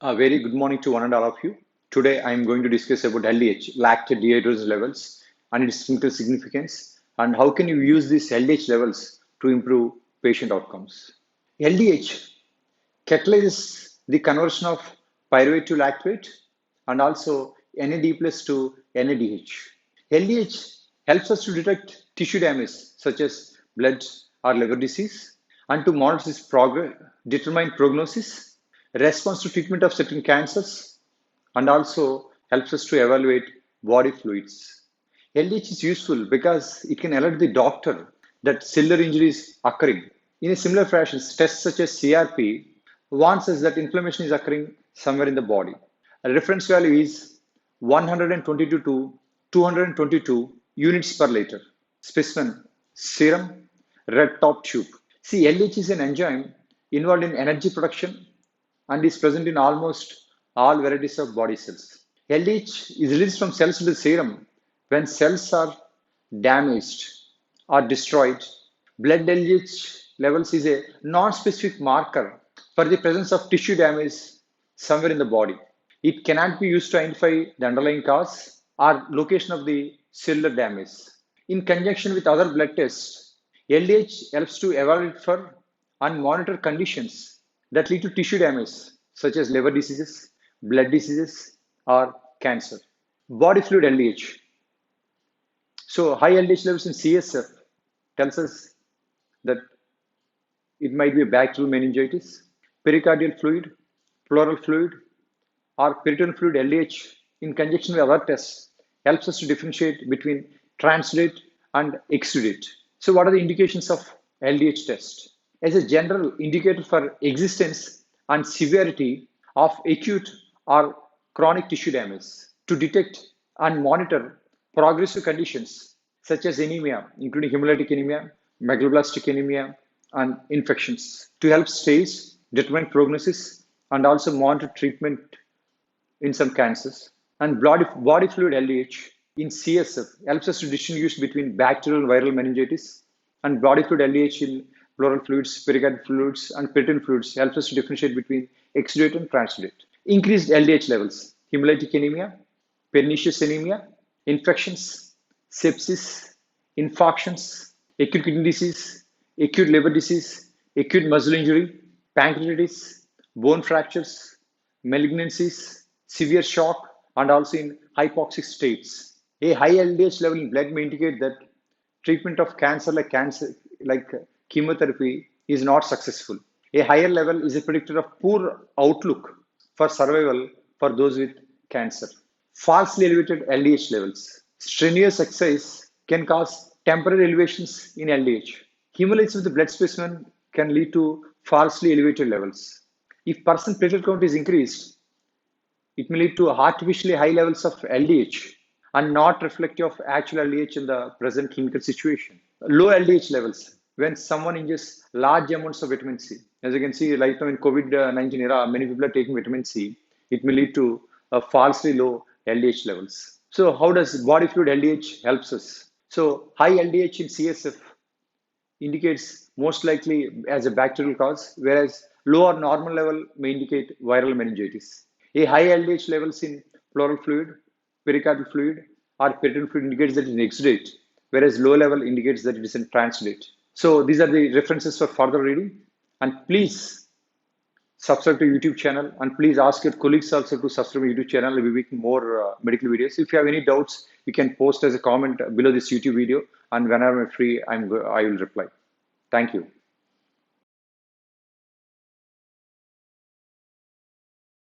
A very good morning to one and all of you. Today I am going to discuss about LDH, lactate dehydrogenase levels, and its clinical significance, and how can you use these LDH levels to improve patient outcomes. LDH catalyzes the conversion of pyruvate to lactate and also NAD plus to NADH. LDH helps us to detect tissue damage such as blood or liver disease and to monitor this progress, determine prognosis, response to treatment of certain cancers, and also helps us to evaluate body fluids. LDH is useful because it can alert the doctor that cellular injury is occurring. In a similar fashion, tests such as CRP warns us that inflammation is occurring somewhere in the body. A reference value is 122 to 222 units per liter. Specimen, serum, red top tube. See, LH is an enzyme involved in energy production and is present in almost all varieties of body cells. LDH is released from cells to the serum when cells are damaged or destroyed. Blood LDH levels is a non-specific marker for the presence of tissue damage somewhere in the body. It cannot be used to identify the underlying cause or location of the cellular damage. In conjunction with other blood tests, LDH helps to evaluate for and monitor conditions that lead to tissue damage, such as liver diseases, blood diseases, or cancer. Body fluid LDH. So high LDH levels in CSF tells us that it might be a bacterial meningitis, pericardial fluid, pleural fluid, or peritoneal fluid LDH in conjunction with other tests helps us to differentiate between transudate and exudate. So what are the indications of LDH test? As a general indicator for existence and severity of acute or chronic tissue damage, to detect and monitor progressive conditions such as anemia, including hemolytic anemia, megaloblastic anemia, and infections, to help stage, determine prognosis, and also monitor treatment in some cancers. And body fluid LDH in CSF helps us to distinguish between bacterial and viral meningitis, and body fluid LDH in pleural fluids, pericardial fluids, and peritoneal fluids helps us to differentiate between exudate and transudate. Increased LDH levels, hemolytic anemia, pernicious anemia, infections, sepsis, infarctions, acute kidney disease, acute liver disease, acute muscle injury, pancreatitis, bone fractures, malignancies, severe shock, and also in hypoxic states. A high LDH level in blood may indicate that treatment of cancer like chemotherapy is not successful. A higher level is a predictor of poor outlook for survival for those with cancer. Falsely elevated LDH levels. Strenuous exercise can cause temporary elevations in LDH. Hemolysis of the blood specimen can lead to falsely elevated levels. If person platelet count is increased, it may lead to artificially high levels of LDH and not reflective of actual LDH in the present clinical situation. Low LDH levels, when someone ingests large amounts of vitamin C. As you can see, right now in COVID-19 era, many people are taking vitamin C. It may lead to falsely low LDH levels. So how does body fluid LDH helps us? So high LDH in CSF indicates most likely as a bacterial cause, whereas low or normal level may indicate viral meningitis. A high LDH levels in pleural fluid, pericardial fluid, or peritoneal fluid indicates that it is an exudate, whereas low level indicates that it is a transudate. So these are the references for further reading. And please subscribe to YouTube channel, and please ask your colleagues also to subscribe to YouTube channel. We'll be making more medical videos. If you have any doubts, you can post as a comment below this YouTube video, and whenever I'm free, I will reply. Thank you.